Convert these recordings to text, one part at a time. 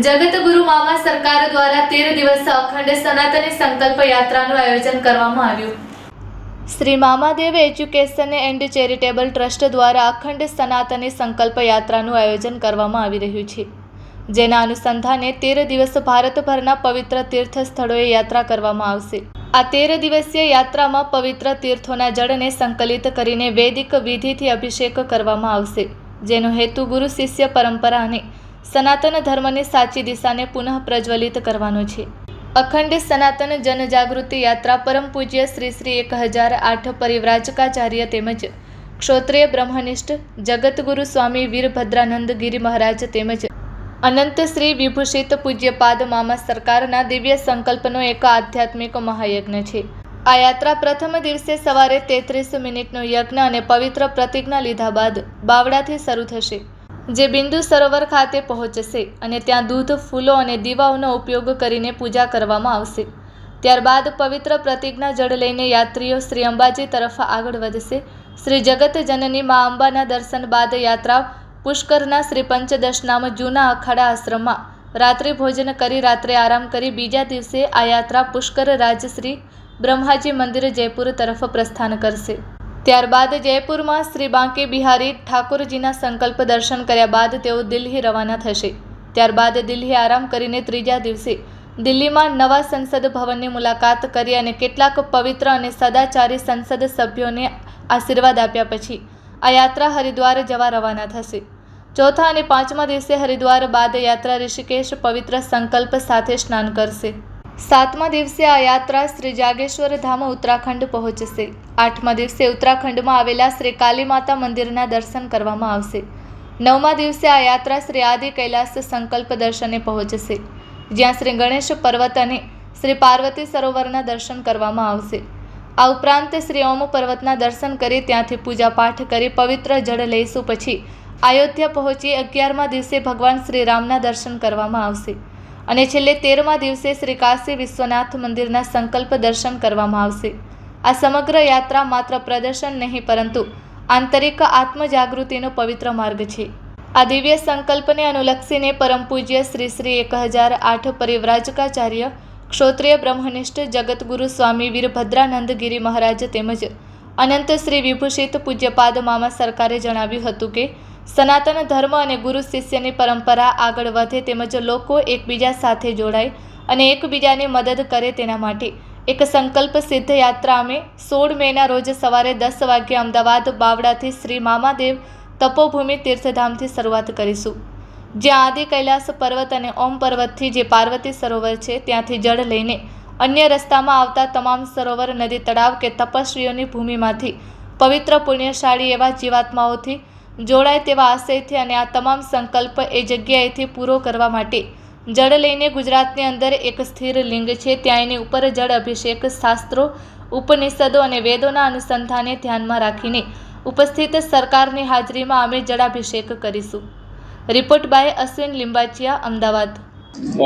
જગતગુરુ મામા સરકાર દ્વારા 13 દિવસ અખંડ સનાતની સંકલ્પ યાત્રાનું આયોજન કરવામાં આવ્યું। Shri Mamadev education and charitable trust દ્વારા અખંડ સનાતની સંકલ્પ યાત્રાનું આયોજન કરવામાં આવી રહ્યું છે, જેના અનુસંધાને 13 દિવસ ભારતભરના પવિત્ર તીર્થ સ્થળોએ યાત્રા કરવામાં આવશે। આ 13 દિવસીય યાત્રામાં પવિત્ર તીર્થોના જળને સંકલિત કરીને વૈદિક વિધિથી અભિષેક કરવામાં આવશે, જેનો હેતુ ગુરુ શિષ્ય પરંપરા અને સનાતન ધર્મની સાચી દિશાને પુનઃ પ્રજ્વલિત કરવાનો છે। અખંડ સનાતન જનજાગૃતિ યાત્રા પરમ પૂજ્ય શ્રી શ્રી 1008 પરિવ્રાજકાચાર્ય તેમજ ક્ષોત્રિય બ્રહ્મનિષ્ઠ જગતગુરુ સ્વામી વીરભદ્રાનંદ ગિરી મહારાજ તેમજ અનંત શ્રી વિભૂષિત પૂજ્યપાદ મામા સરકારના દિવ્ય સંકલ્પનો એક આધ્યાત્મિક મહાયજ્ઞ છે। આ યાત્રા પ્રથમ દિવસે સવારે 33 મિનિટનો યજ્ઞ અને પવિત્ર પ્રતિજ્ઞા લીધા બાદ બાવડાથી શરૂ થશે, જે બિંદુ સરોવર ખાતે પહોંચશે અને ત્યાં દૂધ, ફૂલો અને દીવાઓનો ઉપયોગ કરીને પૂજા કરવામાં આવશે। ત્યારબાદ પવિત્ર પ્રતિજ્ઞા જળ લઈને યાત્રીઓ શ્રી અંબાજી તરફ આગળ વધશે। શ્રી જગત જનની મા અંબાના દર્શન બાદ યાત્રા પુષ્કરના શ્રી પંચદશનામ જૂના અખાડા આશ્રમમાં રાત્રિ ભોજન કરી રાત્રે આરામ કરી બીજા દિવસે આ યાત્રા પુષ્કર રાજશ્રી બ્રહ્માજી મંદિર જયપુર તરફ પ્રસ્થાન કરશે। ત્યારબાદ જયપુરમાં શ્રી બાંકે બિહારી ઠાકોરજીના સંકલ્પ દર્શન કર્યા બાદ તેઓ દિલ્હી રવાના થશે। ત્યારબાદ દિલ્હી આરામ કરીને ત્રીજા દિવસે દિલ્હીમાં નવા સંસદ ભવનની મુલાકાત કરી અને કેટલાક પવિત્ર અને સદાચારી સંસદ સભ્યોને આશીર્વાદ આપ્યા પછી આ યાત્રા હરિદ્વાર જવા રવાના થશે। ચોથા અને પાંચમા દિવસે હરિદ્વાર બાદ યાત્રા ઋષિકેશ પવિત્ર સંકલ્પ સાથે સ્નાન કરશે। સાતમા દિવસે આ યાત્રા શ્રી જાગેશ્વર ધામ ઉત્તરાખંડ પહોંચશે। આઠમા દિવસે ઉત્તરાખંડમાં આવેલા શ્રી કાલી માતા મંદિરના દર્શન કરવામાં આવશે। નવમા દિવસે આ યાત્રા શ્રી આદિ કૈલાસ સંકલ્પ દર્શને પહોંચશે, જ્યાં શ્રી ગણેશ પર્વત અને શ્રી પાર્વતી સરોવરના દર્શન કરવામાં આવશે। આ ઉપરાંત શ્રી ઓમ પર્વતના દર્શન કરી ત્યાંથી પૂજા પાઠ કરી પવિત્ર જળ લઈશું પછી અયોધ્યા પહોંચી 11મા દિવસે ભગવાન શ્રી રામના દર્શન કરવામાં આવશે અને છેલ્લે 13મા દિવસે શ્રી કાશી વિશ્વનાથ મંદિરના સંકલ્પ દર્શન કરવામાં આવશે। આ સમગ્ર યાત્રા માત્ર પ્રદર્શન નહીં પરંતુ આંતરિક આત્મજાગૃતિનો પવિત્ર માર્ગ છે। આ દિવ્ય સંકલ્પને અનુલક્ષીને પરમ પૂજ્ય શ્રી શ્રી 1008 પરિવ્રાજકાચાર્ય ક્ષોત્રિય બ્રહ્મનિષ્ઠ જગતગુરુ સ્વામી વીરભદ્રાનંદ ગિરી મહારાજ તેમજ અનંત શ્રી વિભૂષિત પૂજ્યપાદ મામા સરકારે જણાવ્યું હતું કે સનાતન ધર્મ અને ગુરુ શિષ્યની પરંપરા આગળ વધે તેમજ લોકો એકબીજા સાથે જોડાય અને એકબીજાની મદદ કરે તેના માટે એક સંકલ્પ સિદ્ધ યાત્રા અમે 16 મેના રોજ સવારે 10 વાગ્યે અમદાવાદ બાવડાથી શ્રી મામાદેવ તપોભૂમિ તીર્થધામથી શરૂઆત કરીશું, જ્યાં આદિ કૈલાસ પર્વત અને ઓમ પર્વતથી જે પાર્વતી સરોવર છે ત્યાંથી જળ લઈને અન્ય રસ્તામાં આવતા તમામ સરોવર, નદી, તળાવ કે તપસ્વીઓની ભૂમિમાંથી પવિત્ર પુણ્યશાળી એવા જીવાત્માઓથી જોડાય તેવા આશયથી અને આ તમામ સંકલ્પ એ જગ્યાએથી પૂરો કરવા માટે જળ લઈને ગુજરાતની અંદર એક સ્થિર લિંગ છે ત્યાં એની ઉપર જળ અભિષેક શાસ્ત્રો, ઉપનિષદો અને વેદોના અનુસંધાને ધ્યાનમાં રાખીને ઉપસ્થિત સરકારની હાજરીમાં અમે જળાભિષેક કરીશું। Report by Ashwin Limbachiya, Ahmedabad.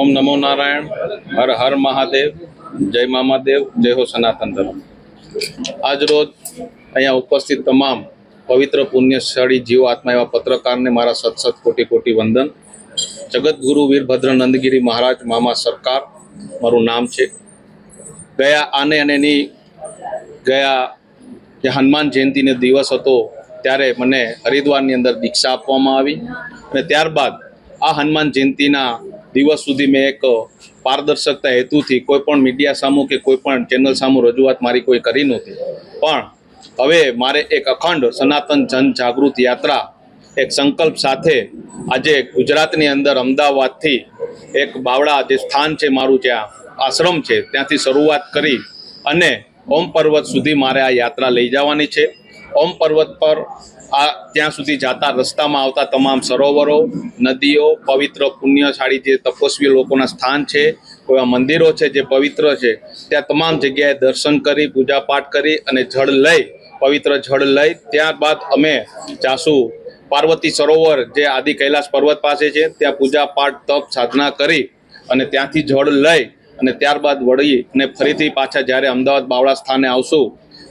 ઓમ નમો નારાયણ, હર હર મહાદેવ, જય મામાદેવ, જય હો સનાતન ધર્મ। આજ રોજ અહીંયા ઉપસ્થિત તમામ પવિત્ર પુણ્યશાળી જીવ આત્મા એવા પત્રકારને મારા સત કોટી કોટી વંદન। જગતગુરુ વીરભદ્રાનંદગિરી મહારાજ મામા સરકાર મારું નામ છે। ગયા જે હનુમાન જયંતિનો દિવસ હતો ત્યારે મને હરિદ્વારની અંદર દીક્ષા આપવામાં આવી અને ત્યારબાદ આ હનુમાન જયંતિના દિવસ સુધી મેં એક પારદર્શકતા હેતુથી કોઈ પણ મીડિયા સામું કે કોઈ પણ ચેનલ સામું રજૂઆત મારી કોઈ કરી નહોતી, પણ હવે મારે એક અખંડ સનાતન જન જાગૃત યાત્રા એક સંકલ્પ સાથે આજે ગુજરાતની અંદર અમદાવાદથી એક બાવડા જે સ્થાન છે મારું, જ્યાં આશ્રમ છે ત્યાંથી શરૂઆત કરી અને ઓમ પર્વત સુધી મારે આ યાત્રા લઈ જવાની છે। ઓમ પર્વત પર ત્યાં સુધી જતા રસ્તામાં આવતા તમામ સરોવરો, નદીઓ, પવિત્ર પુણ્યશાળી જે તપસ્વી લોકોના સ્થાન છે, કોઈ મંદિરો છે જે પવિત્ર છે, ત્યાં તમામ જગ્યાએ દર્શન કરી પૂજા પાઠ કરી અને જળ લઈ પવિત્ર જળ લઈ ત્યારબાદ અમે જાશું પાર્વતી સરોવર જે આદિ કૈલાસ પર્વત પાસે છે ત્યાં પૂજા પાઠ તપ સાધના કરી અને ત્યાંથી જળ લઈ અને ત્યારબાદ વળી અને ફરીથી પાછા જ્યારે અમદાવાદ બાવળા સ્થાને આવશું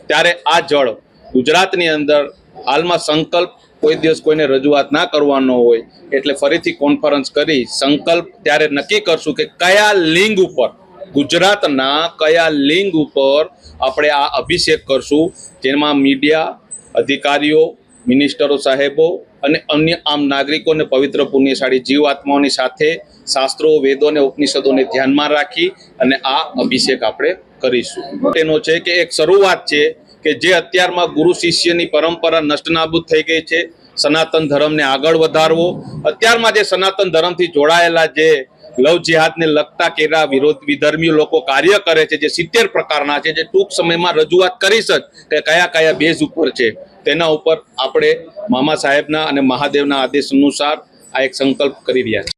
ત્યારે આ જળ ગુજરાતની અંદર હાલમાં સંકલ્પ કોઈ દિવસ કોઈને રજૂઆત ના કરવાનો હોય એટલે ફરીથી કોન્ફરન્સ કરી સંકલ્પ ત્યારે નક્કી કરશું કે કયા લિંગ ઉપર, ગુજરાતના કયા લિંગ ઉપર આપણે આ અભિષેક કરશું, જેમાં મીડિયા, અધિકારીઓ, મિનિસ્ટરો સાહેબો અને અન્ય આમ નાગરિકોને પવિત્ર પુણ્યશાળી જીવાત્માઓની સાથે શાસ્ત્રો, વેદો અને ઉપનિષદોને ધ્યાનમાં રાખી અને આ અભિષેક આપણે કરીશું. એનો છે કે એક શરૂઆત છે કે જે અત્યારમાં ગુરુ શિષ્યની પરંપરા નષ્ટનાબૂદ થઈ ગઈ છે, સનાતન ધર્મને આગળ વધારવો. અત્યારમાં જે સનાતન ધર્મથી જોડાયેલા જે લવ જિહાદને લગતા કેરા વિધર્મી લોકો કાર્ય કરે છે, જે 70 પ્રકારના છે, જે ટૂંક સમયમાં રજૂઆત કરીશ જ કે કયા કયા બેઝ ઉપર છે, તેના ઉપર આપણે મામા સાહેબના અને મહાદેવના આદેશ અનુસાર આ એક સંકલ્પ કરી રહ્યા છીએ.